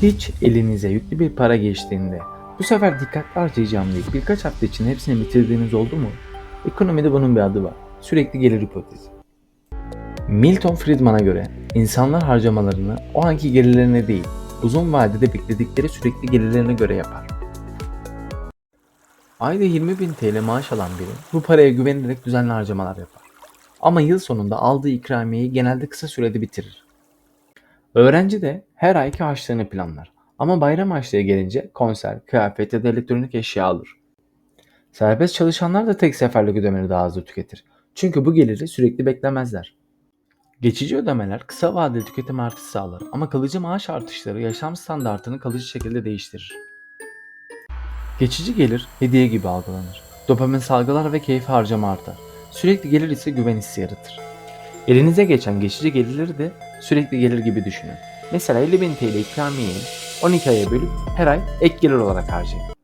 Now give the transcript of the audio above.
Hiç elinize yüklü bir para geçtiğinde bu sefer dikkatli harcayacağım deyip birkaç hafta içinde hepsini bitirdiğiniz oldu mu? Ekonomide bunun bir adı var. Sürekli gelir hipotezi. Milton Friedman'a göre insanlar harcamalarını o anki gelirlerine değil, uzun vadede bekledikleri sürekli gelirlerine göre yapar. Ayda 20.000 TL maaş alan biri bu paraya güvenerek düzenli harcamalar yapar. Ama yıl sonunda aldığı ikramiyeyi genelde kısa sürede bitirir. Öğrenci de her ayki harçlığını planlar. Ama bayram harçlığı gelince konser, kıyafet ya da elektronik eşya alır. Serbest çalışanlar da tek seferlik ödemeleri daha hızlı tüketir. Çünkü bu geliri sürekli beklemezler. Geçici ödemeler kısa vadeli tüketim artışı sağlar ama kalıcı maaş artışları yaşam standartını kalıcı şekilde değiştirir. Geçici gelir hediye gibi algılanır. Dopamin salgılar ve keyfi harcama artar. Sürekli gelir ise güven hissi yaratır. Elinize geçen geçici gelirleri de sürekli gelir gibi düşünün. Mesela 50.000 TL ikramiyeyi 12 aya bölüp her ay ek gelir olarak harcayın.